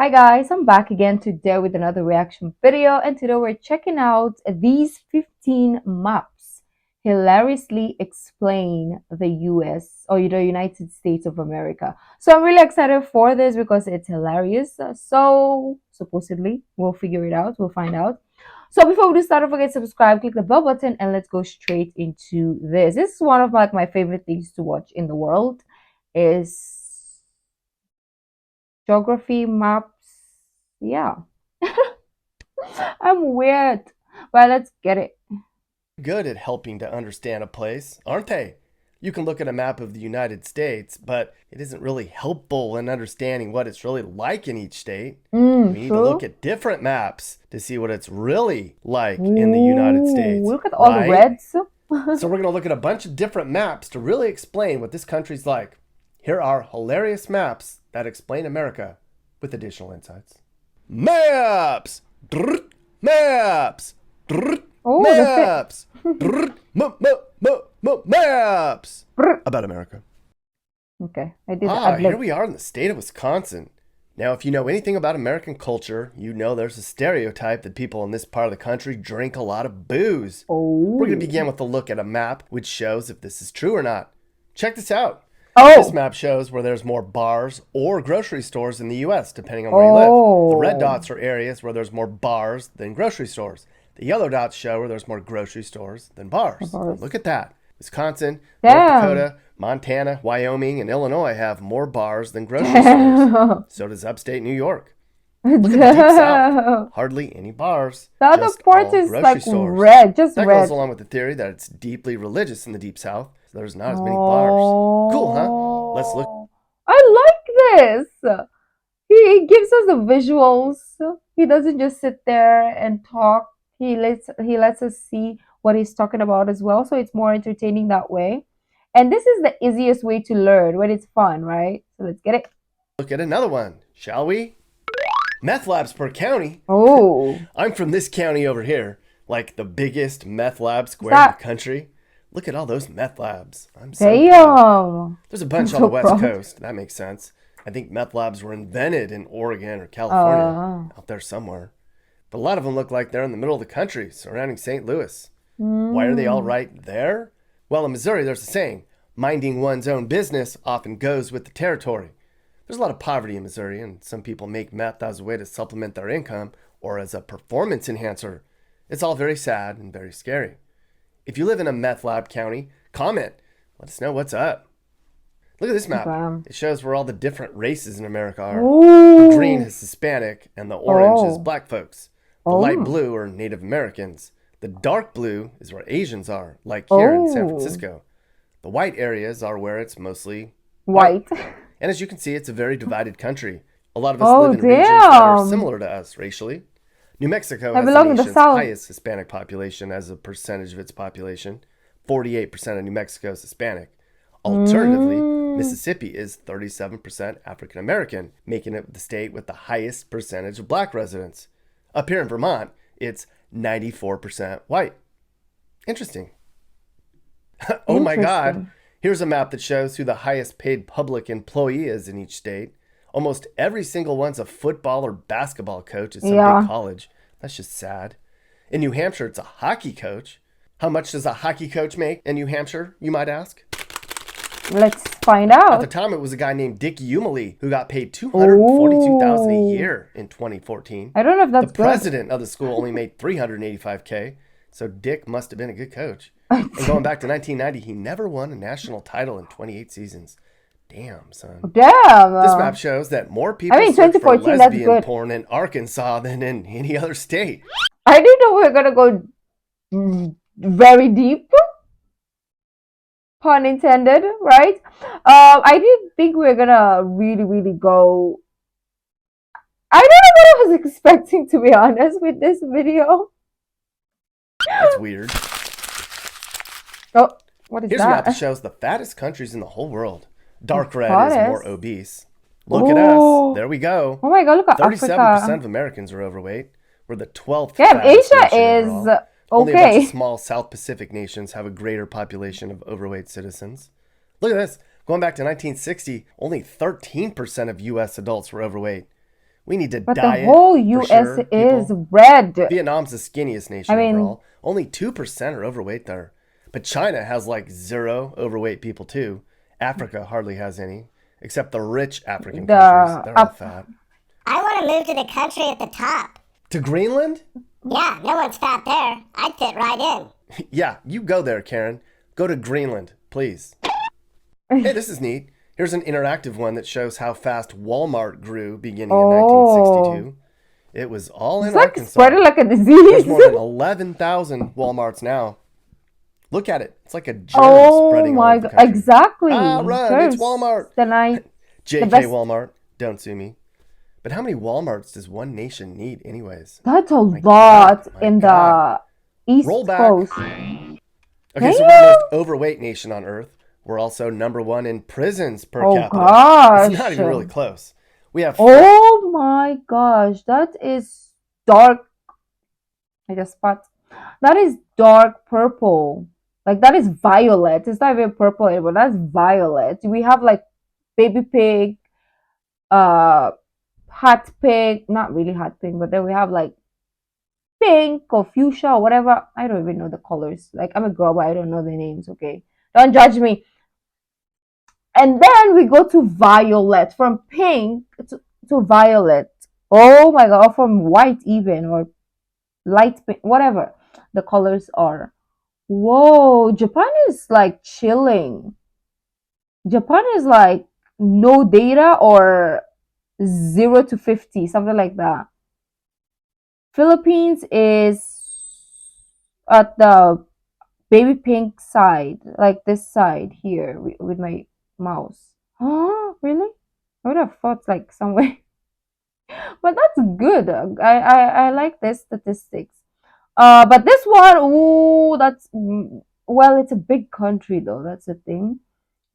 Hi guys, I'm back again today with another reaction video, and today we're checking out these 15 maps hilariously explain the US or the United States of America. So I'm really excited for this because it's hilarious. So supposedly we'll figure it out, we'll find out. So before we do start, don't forget to subscribe, click the bell button, and let's go straight into this. This is one of my favorite things to watch in the world is geography maps. Yeah. I'm weird. But let's get it. Good at helping to understand a place, aren't they? You can look at a map of the United States, but it isn't really helpful in understanding what it's really like in each state. We need to look True. at different maps to see what it's really like in the United Ooh, States, look at all the right? reds. So we're going to look at a bunch of different maps to really explain what this country's like. Here are hilarious maps that explain America with additional insights. Maps! Drrrt, maps! Drrrt, Oh, the fit. maps! Drrrt, maps! About America. Okay, I did the ad Here lib. we are in the state of Wisconsin. Now, if you know anything about American culture, you know there's a stereotype that people in this part of the country drink a lot of booze. We're going to Oh. begin with a look at a map which shows if this is true or not. Check this out. This Oh. map shows where there's more bars or grocery stores in the US, depending on where you live. The red Oh. dots are areas where there's more bars than grocery stores. The yellow dots show where there's more grocery stores than bars. Now Bars. look at that. Wisconsin, North Damn. Dakota, Montana, Wyoming, and Illinois have more bars than grocery stores. Damn. So does upstate New York. Look at the deep south. Damn. Hardly any bars, The other just part all is grocery like stores. red, just That goes red. along with the theory that it's deeply religious in the deep south, so there's not as many bars. Cool, huh? Let's look. Oh, I like this. He gives us the visuals. He doesn't just sit there and talk. He lets us see what he's talking about as well. So it's more entertaining that way. And this is the easiest way to learn when it's fun, right? So let's get it. Look at another one, shall we? Meth labs per county. Oh, I'm from this county over here, like the biggest meth lab is square in the that country. Look at all those meth labs. I'm so proud. damn? There's a I'm bunch on so the West proud. Coast. That makes sense. I think meth labs were invented in Oregon or California, Uh, out there somewhere. But a lot of them look like they're in the middle of the country, surrounding St. Louis. Why are they all mm, right there? Well, in Missouri, there's a saying minding one's own business often goes with the territory. There's a lot of poverty in Missouri, and some people make meth as a way to supplement their income or as a performance enhancer. It's all very sad and very scary. If you live in a meth lab county, comment. Let us know what's up. Look at this map. damn. It shows where all the different races in America are. The green Ooh. is Hispanic, and the orange is Oh. black folks. The light Oh. blue are Native Americans. The dark blue is where Asians are, like here in San Oh. Francisco. The white areas are where it's mostly white. White. And as you can see, it's a very divided country. A lot of us live Oh, in regions that are damn. similar to us racially. New Mexico I has the belong in the nation's South. highest Hispanic population as a percentage of its population. 48% of New Mexico is Hispanic. Alternatively, Mm. Mississippi is 37% African American, making it the state with the highest percentage of black residents. Up here in Vermont, it's 94% white. Interesting. Oh my God. Interesting. Here's a map that shows who the highest paid public employee is in each state. Almost every single one's a football or basketball coach at some big Yeah. college. That's just sad. In New Hampshire, it's a hockey coach. How much does a hockey coach make in New Hampshire, you might ask? Let's find At the out. time, it was a guy named Dick Umely who got paid $242,000 a Oh. year in 2014. I don't know if The that's good. president of the school only made $385K, so Dick must have been a good coach. And going back to 1990, he never won a national title in 28 seasons. Damn, son. Damn. This map shows that more I people mean, search for 2014, that's lesbian good. porn in Arkansas than in any other state. I didn't know we were gonna go very deep, pun intended, right? I didn't think we were gonna really, really go. I don't know what I was expecting, to be honest, with this video. That's weird. Oh, what is Here's a map that that? shows the fattest countries in the whole world. Dark red is more Goddess. obese. Look at us. There we go. Oh my god, look at 37% Africa. of Americans are overweight. We're the 12th Damn, fattest Asia nation is overall. Only a bunch of okay. small South Pacific nations have a greater population of overweight citizens. Look at this. Going back to 1960, only 13% of U.S. adults were overweight. We need to But the diet whole for US sure, is people. red. Vietnam's the skinniest I nation mean, overall. Only 2% are overweight there. But China has like zero overweight people too. Africa hardly has any, except the rich African the countries. They're all up. fat. I want to move to the country at the top. To Greenland? Yeah, no one's fat there. I'd fit right in. Yeah, you go there, Karen. Go to Greenland, please. Hey, this is neat. Here's an interactive one that shows how fast Walmart grew beginning in Oh, 1962. It was all in it's like Arkansas. spreading like a There's disease. more than 11,000 Walmarts now. Look at it. It's like a germ Oh spreading all my over the god, country. exactly. Ah, run, it's Walmart. Then the JK best. Walmart, don't sue me. But how many Walmarts does one nation need anyways? That's a My lot God, my in God. the East Roll back. Coast. Okay, so we're the most overweight nation on Earth. We're also number one in prisons per Oh capita. gosh. It's not even really close. We have Oh my gosh, that is dark. I just spot. That is dark purple. Like that is violet. It's not even purple anymore. That's violet. We have like baby pig, uh, hot pink. Not really hot pink, but then we have like pink or fuchsia or whatever. I don't even know the colors. Like I'm a girl, but I don't know the names. Okay, don't judge me. And then we go to violet, from pink to violet. Oh my god, or from white even, or light pink, whatever the colors are. Whoa, Japan is like chilling. Japan is like no data or 0 to 50, something like that. Philippines is at the baby pink side, like this side here with my mouse. Oh, really? I would have thought like somewhere, but that's good. I like this statistics. But this one, ooh, that's well, it's a big country though. That's the thing.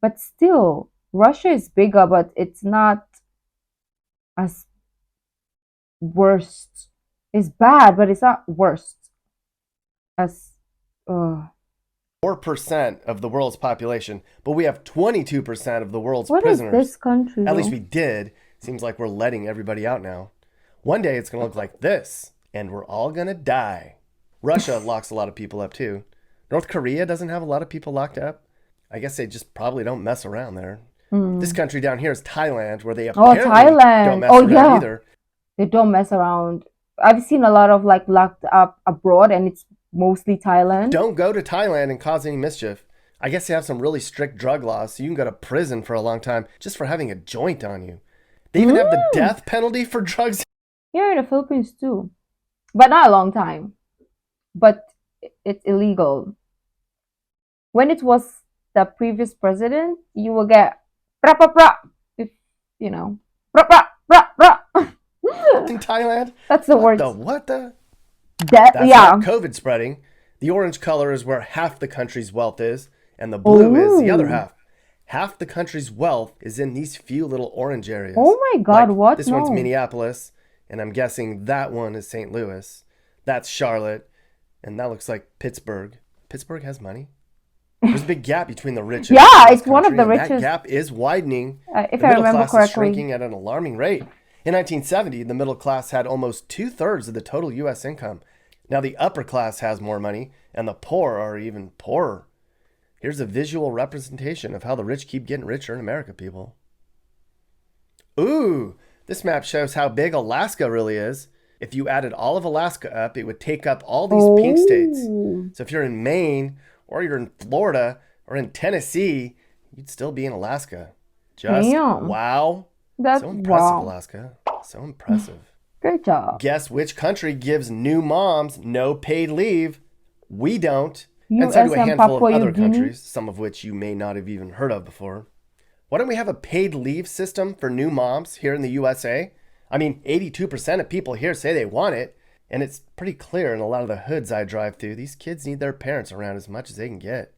But still, Russia is bigger, but it's not as worst. It's bad, but it's not worst as. Uh, 4% of the world's population, but we have 22% of the world's what is prisoners. this country At least though? we did. Seems like we're letting everybody out now. One day it's going to look like this, and we're all going to die. Russia locks a lot of people up too. North Korea doesn't have a lot of people locked up. I guess they just probably don't mess around there. This country down here is Thailand, where they Oh, apparently Thailand. don't mess Oh around yeah, either. they don't mess around. I've seen a lot of like locked up abroad, and it's mostly Thailand. Don't go to Thailand and cause any mischief. I guess they have some really strict drug laws, so you can go to prison for a long time just for having a joint on you. They even have the death penalty for drugs. Here in the Philippines too, but not a long time. But it's illegal. When it was the previous president, you will get pra pra pra, if you know, pra pra pra pra. In Thailand? That's the word. What the? That That's yeah. not COVID spreading. The orange color is where half the country's wealth is, and the blue is the other Ooh. half. Half the country's wealth is in these few little orange areas. Oh my God! Like, What? this one's No. Minneapolis, and I'm guessing that one is St. Louis. That's Charlotte, and that looks like Pittsburgh. Pittsburgh has money. There's a big gap between the rich and Yeah, poor in this it's one of country, the and richest. that gap is widening. If The I middle remember class is correctly. shrinking at an alarming rate. In 1970, the middle class had almost 2/3 of the total U.S. income. Now the upper class has more money, and the poor are even poorer. Here's a visual representation of how the rich keep getting richer in America, people. Ooh, this map shows how big Alaska really is. If you added all of Alaska up, it would take up all these pink states. Oh. So if you're in Maine, or you're in Florida, or in Tennessee, you'd still be in Alaska. Just Damn. wow. That's So impressive, wow. Alaska. So impressive. Great job. Guess which country gives new moms no paid leave? We don't. And US so do a and handful of Papua other New Guinea. countries, some of which you may not have even heard of before. Why don't we have a paid leave system for new moms here in the USA? I mean, 82% of people here say they want it, and it's pretty clear in a lot of the hoods I drive through, these kids need their parents around as much as they can get.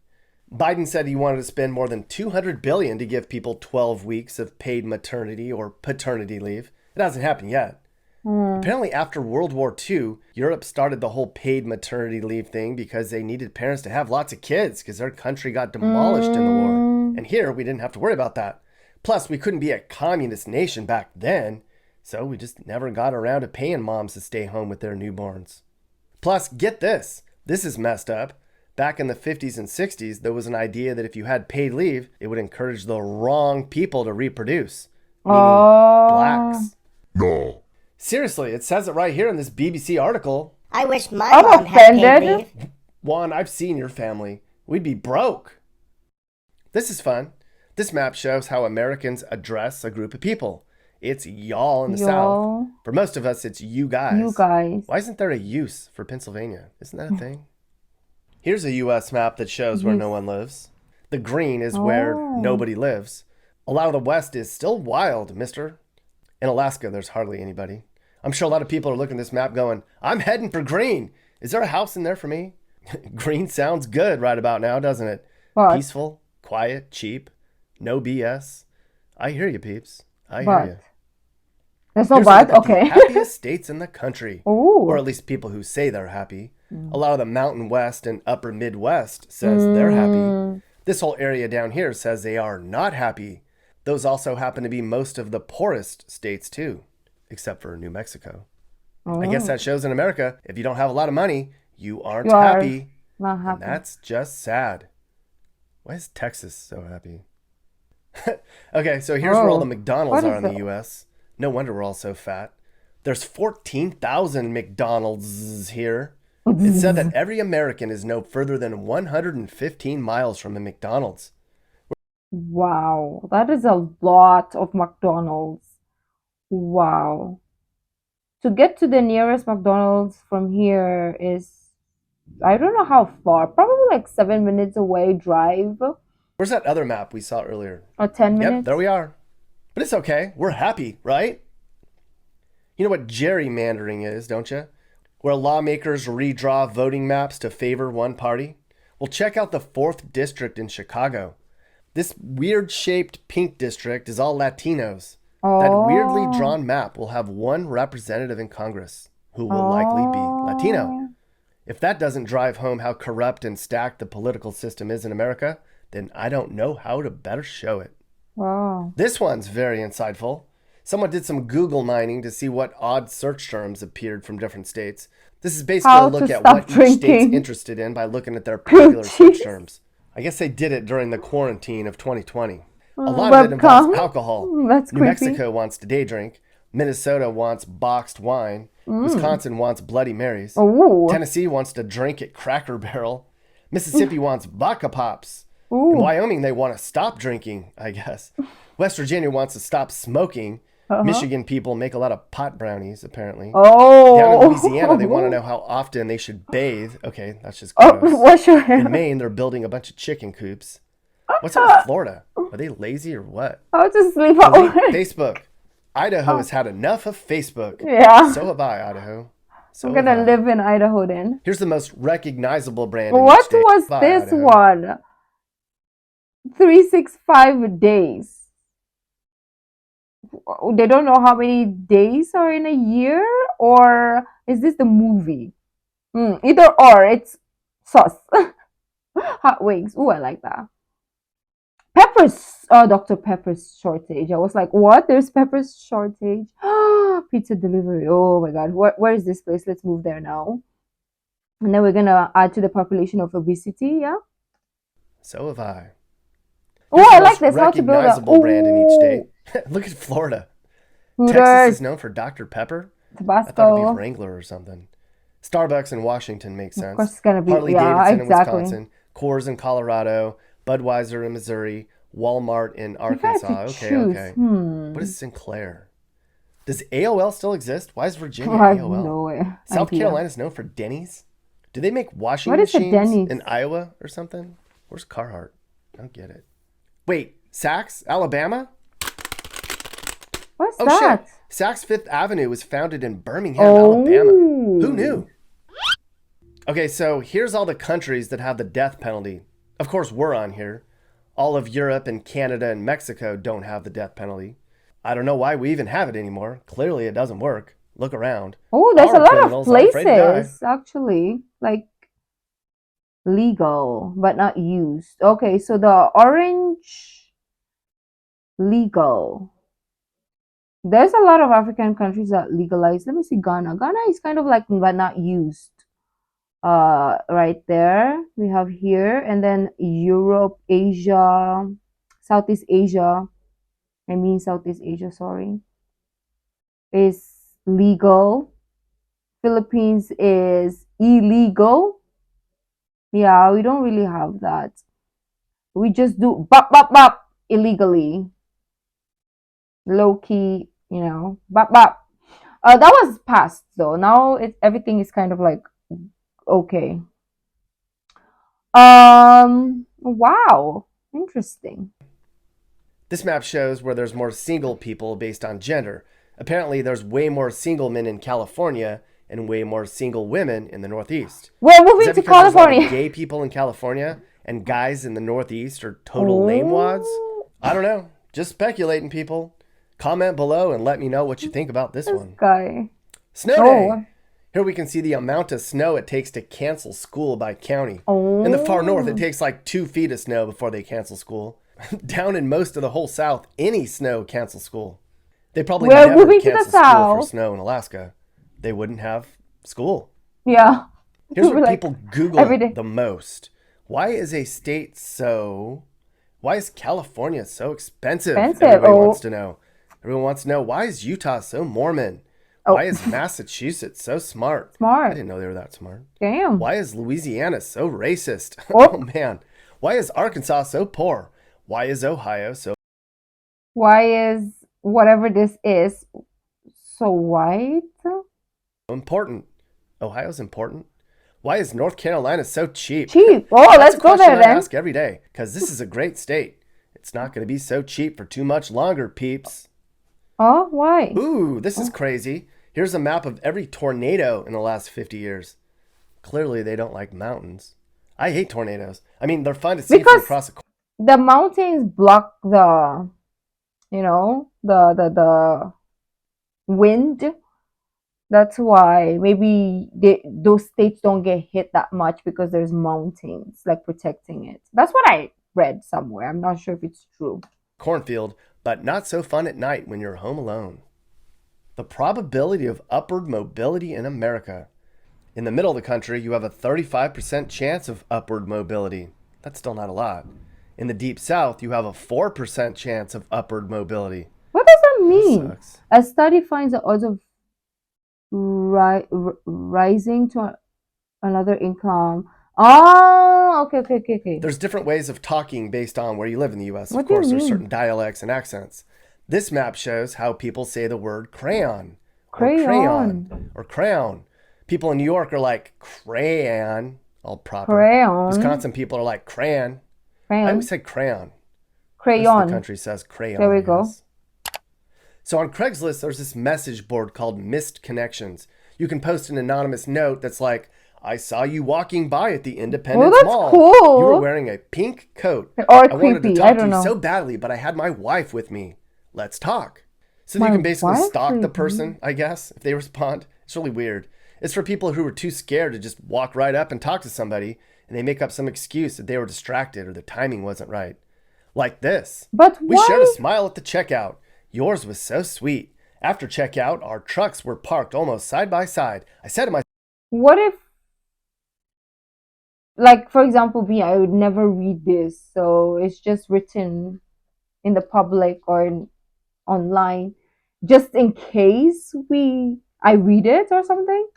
Biden said he wanted to spend more than $200 billion to give people 12 weeks of paid maternity or paternity leave. It hasn't happened yet. Apparently, after World War II, Europe started the whole paid maternity leave thing because they needed parents to have lots of kids because their country got demolished in the war. And here, we didn't have to worry about that. Plus, we couldn't be a communist nation back then. So we just never got around to paying moms to stay home with their newborns. Plus, get this. This is messed up. Back in the 50s and 60s, there was an idea that if you had paid leave, it would encourage the wrong people to reproduce, meaning Oh, blacks. No. Seriously, it says it right here in this BBC article. I wish my I'm mom had paid offended. leave. Juan, I've seen your family. We'd be broke. This is fun. This map shows how Americans address a group of people. It's y'all in the South. Y'all. For most of us, it's you guys. You guys. Why isn't there a use for Pennsylvania? Isn't that a thing? Here's a U.S. map that shows where no one lives. The green is where nobody lives. A lot of the West is still wild, mister. In Alaska, there's hardly anybody. I'm sure a lot of people are looking at this map going, I'm heading for green. Is there a house in there for me? Green sounds good right about now, doesn't it? What? Peaceful, quiet, cheap, no BS. I hear you, peeps. I hear But you. there's no Here's a look but? at the Okay. happiest states in the country. Ooh. Or at least people who say they're happy. A lot of the Mountain West and Upper Midwest says they're happy. This whole area down here says they are not happy. Those also happen to be most of the poorest states too, except for New Mexico. I guess that shows in America, if you don't have a lot of money, you aren't You are happy. Not And happy. that's just sad. Why is Texas so happy? Okay, so here's where all the McDonald's What are is in the it? U.S. No wonder we're all so fat. There's 14,000 McDonald's here. It said that every American is no further than 115 miles from a McDonald's. Wow. That is a lot of McDonald's. Wow. To get to the nearest McDonald's from here is, I don't know how far, probably like 7 minutes away drive Where's that other map we saw earlier? or 10 Yep, minutes. there we are. But it's okay. We're happy, right? You know what gerrymandering is, don't you? Where lawmakers redraw voting maps to favor one party. Well, check out the 4th district in Chicago. This weird-shaped pink district is all Latinos. That weirdly drawn map will have one representative in Congress who will likely be Latino. If that doesn't drive home how corrupt and stacked the political system is in America, then I don't know how to better show it. Wow. This one's very insightful. Someone did some Google mining to see what odd search terms appeared from different states. This is basically How a look to at stop what each state's drinking. interested in by looking at their popular search Jeez. terms. I guess they did it during the quarantine of 2020. A lot of it involves Webcam. alcohol. That's New creepy. Mexico wants to day drink. Minnesota wants boxed wine. Wisconsin wants Bloody Marys. Oh. Tennessee wants to drink at Cracker Barrel. Mississippi wants vodka pops. In Ooh. Wyoming, they want to stop drinking, I guess. West Virginia wants to stop smoking. Michigan people make a lot of pot brownies, apparently. Oh. Down in Louisiana, they want to know how often they should bathe. Okay, that's just Oh, gross. wash your hair. In Maine, they're building a bunch of chicken coops. What's up with Florida? Are they lazy or what? How to sleep at Delete work. Facebook. Idaho has had enough of Facebook. Yeah. So have I, Idaho. So I'm have gonna I. live in Idaho then. Here's the most recognizable brand in each What state. was Bye, this Idaho. one? 365 days. They don't know how many days are in a year, or is this the movie? Either or, it's sauce. Hot wings. Ooh, I like that. Peppers. Dr. Pepper's shortage. I was like, what? There's Pepper's shortage. Pizza delivery. Oh my God. Where is this place? Let's move there now. And then we're gonna add to the population of obesity. Yeah. So have I. Oh, Here's I the like most this. How to build a recognizable brand in each state. Look at Florida. Texas Hooters, is known for Dr. Pepper. I thought it'd Tabasco. be Wrangler or something. Starbucks in Washington makes sense. Of course, it's gonna be Harley yeah, Davidson exactly. in Wisconsin. Coors in Colorado. Budweiser in Missouri. Walmart in If I had to Arkansas. Okay, choose, okay. What is Sinclair? Does AOL still exist? Why is Virginia I have AOL? no South idea. Carolina's known for Denny's. Do they make washing What is a machines Denny's? in Iowa or something? Where's Carhartt? I don't get it. Wait, Saks, Alabama? What's Oh that? shit! Saks Fifth Avenue was founded in Birmingham, Alabama. Who knew? Okay, so here's all the countries that have the death penalty. Of course, we're on here. All of Europe and Canada and Mexico don't have the death penalty. I don't know why we even have it anymore. Clearly, it doesn't work. Look around. Oh, there's Our a lot of criminals aren't afraid to die. places actually, like legal but not used. Okay, so the orange legal. There's a lot of African countries that legalize. Let me see Ghana. Ghana is kind of like but not used. Right there we have here, and then Europe, Asia, Southeast Asia. I mean Southeast Asia, sorry, is legal. Philippines is illegal. Yeah, we don't really have that. We just do bop bop bop illegally, low key, bop bop. That was past though. Now everything is kind of like okay. Wow, interesting. This map shows where there's more single people based on gender. Apparently, there's way more single men in California and way more single women in the Northeast. We're Is moving that to because there's a lot of California. gay people in California and guys in the Northeast are total lame wads? I don't know. Just speculating, people. Comment below and let me know what you think about this one. Guy. Snow Oh. day. Here we can see the amount of snow it takes to cancel school by county. Oh. In the far north, it takes like 2 feet of snow before they cancel school. Down in most of the whole South, any snow cancels school. They probably We're never moving to the cancel school for South. snow in Alaska. They wouldn't have school. Yeah. Here's We're what like, people Google every day. the most. Why is California so expensive? Expensive, Everybody oh. wants to know. Everyone wants to know, why is Utah so Mormon? Oh. Why is Massachusetts so smart? I Smart. didn't know they were that smart. Damn. Why is Louisiana so racist? Oh. Oh man. Why is Arkansas so poor? Why is Ohio so Why is whatever this is so white? important? Ohio's important. Why is North Carolina so cheap? Cheap. Oh, That's let's a go question there I then. ask every day because this is a great state. It's not going to be so cheap for too much longer, peeps. Oh, why? Ooh, this is crazy. Here's a map of every tornado in the last 50 years. Clearly, they don't like mountains. I hate tornadoes. I mean, they're fun to see from Because across the the mountains block the wind. That's why maybe those states don't get hit that much because there's mountains like protecting it. That's what I read somewhere. I'm not sure if it's true. cornfield, but not so fun at night when you're home alone. The probability of upward mobility in America. In the middle of the country, you have a 35% chance of upward mobility. That's still not a lot. In the deep south, you have a 4% chance of upward mobility. What does that mean? Sucks. A study finds the odds of rising to another income. Oh, okay. There's different ways of talking based on where you live in the US. What Of do you course, there's mean? certain dialects and accents. This map shows how people say the word crayon, or Crayon. crayon, or crayon. People in New York are like crayon, all proper. Crayon. Wisconsin people are like crayon. I Crayon. always say crayon. Most of Crayon. the country says crayon. There we I go. guess. So on Craigslist, there's this message board called Missed Connections. You can post an anonymous note that's like, I saw you walking by at the Independence that's Mall. cool. You were wearing a pink coat. Or I wanted to creepy. talk I to don't you know. so badly, but I had my wife with me. Let's talk. So My you can basically wife stalk the with person, I guess, if they respond. It's really weird. It's for people who are too scared to just walk right up and talk to somebody, and they make up some excuse that they were distracted or the timing wasn't right. Like this. But We shared a why? smile at the checkout. Yours was so sweet. After checkout, our trucks were parked almost side by side. I said to myself, What if, like, for example, me, I would never read this, so it's just written in the public or online, just in case I read it or something.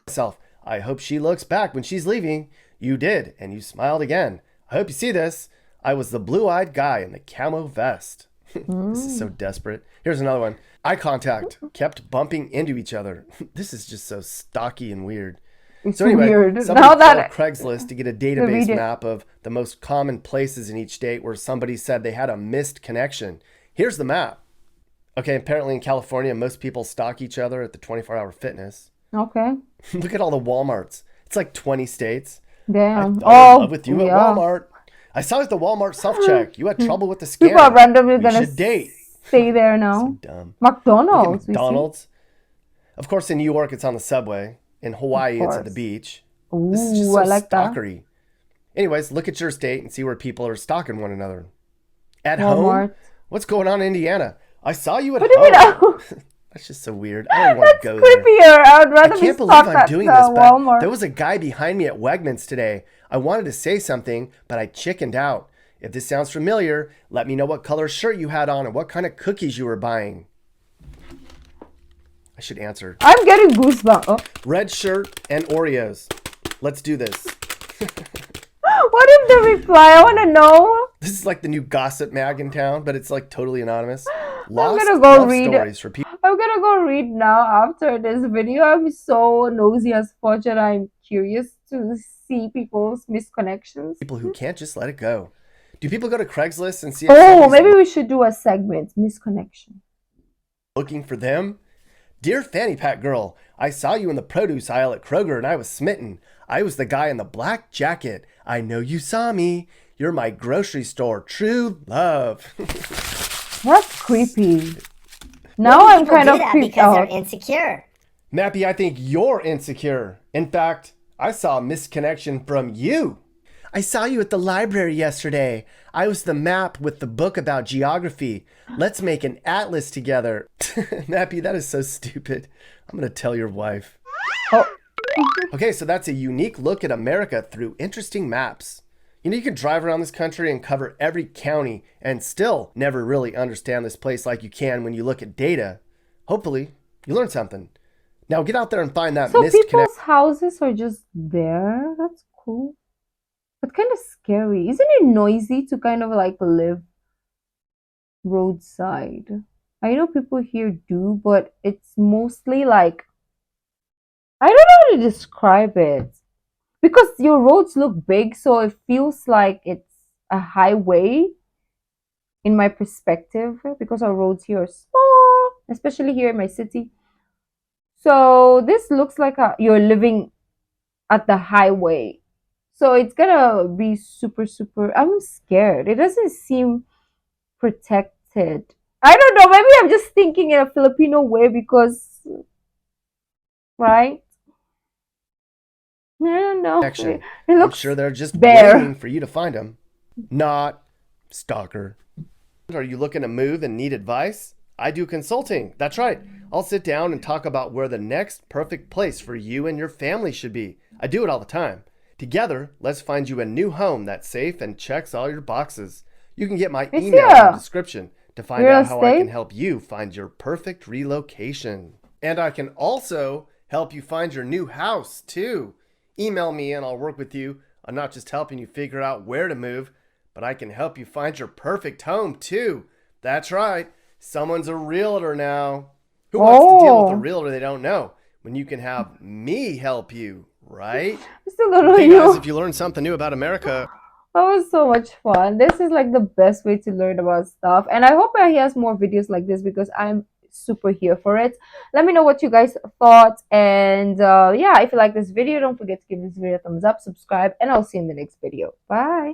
I hope she looks back when she's leaving. You did, and you smiled again. I hope you see this. I was the blue-eyed guy in the camo vest. This is so desperate. Here's another one. Eye contact. Kept bumping into each other. This is just so stocky and weird. It's So anyway, weird. somebody Now called that Craigslist to get a read database it. map of the most common places in each state where somebody said they had a missed connection. Here's the map. Okay, apparently in California, most people stalk each other at the 24-hour fitness. Okay. Look at all the Walmarts. It's like 20 states. I Damn. fell in love with you at yeah. Walmart. I saw you at the Walmart self-check. You had trouble with the scanner. People are randomly We gonna should date. stay there So now. dumb. Look at McDonald's. we see. McDonald's. Of course, in New York, it's on the subway. In Hawaii, it's at the course. beach. Ooh, This is just so I like that. stalkery. Anyways, look at your state and see where people are stalking one another. At Walmart. home? What's going on in Indiana? I saw you at What do you mean? home. That's just so weird. I don't want to go there. Creepier. I would I rather be can't believe stuck I'm at doing this, but Walmart. there was a guy behind me at Wegmans today. I wanted to say something, but I chickened out. If this sounds familiar, let me know what color shirt you had on and what kind of cookies you were buying. I should answer. I'm getting goosebumps. Oh. Red shirt and Oreos. Let's do this. What if the reply? I want to know. This is like the new gossip mag in town, but it's like totally anonymous. Lost gonna go love read it. stories for people I'm gonna go read now after this video. I'm so nosy as fudge and I'm curious to see people's misconnections. who can't just let it go. Do people go to Craigslist and see if Oh, somebody's maybe we should do a segment. Misconnection. looking for them? Dear Fanny Pack Girl, I saw you in the produce aisle at Kroger and I was smitten. I was the guy in the black jacket. I know you saw me. You're my grocery store true love. That's creepy. Now I'm People kind do of that creeped because out. they're insecure. Mappy, I think you're insecure. In fact, I saw a misconnection from you. I saw you at the library yesterday. I was the map with the book about geography. Let's make an atlas together. Mappy, that is so stupid. I'm going to tell your wife. Oh. Okay, so that's a unique look at America through interesting maps. You know, you can drive around this country and cover every county and still never really understand this place like you can when you look at data. Hopefully, you learned something. Now get out there and find that So misconnection. people's houses are just there? That's cool. But kind of scary. Isn't it noisy to kind of like live roadside? I know people here do, but it's mostly like, I don't know how to describe it. Because your roads look big, so it feels like it's a highway in my perspective, because our roads here are small, especially here in my city. So this looks like you're living at the highway. So it's gonna be super, super. I'm scared. It doesn't seem protected. I don't know. Maybe I'm just thinking in a Filipino way because, right? I don't know. It I'm looks sure they're just bare. waiting for you to find them. Not stalker. Are you looking to move and need advice? I do consulting. That's right. I'll sit down and talk about where the next perfect place for you and your family should be. I do it all the time. Together, let's find you a new home that's safe and checks all your boxes. You can get my email in the description to find out how I can help you find your perfect relocation. And I can also help you find your new house too. Email me and I'll work with you on not just helping you figure out where to move, but I can help you find your perfect home too. That's right. Someone's a realtor now. Who wants to deal with a realtor they don't know when you can have me help you, right? Hey guys, if you learned something new about America. That was so much fun. This is like the best way to learn about stuff. And I hope he has more videos like this because I'm super here for it. Let me know what you guys thought. And yeah, if you like this video, don't forget to give this video a thumbs up, subscribe, and I'll see you in the next video. Bye.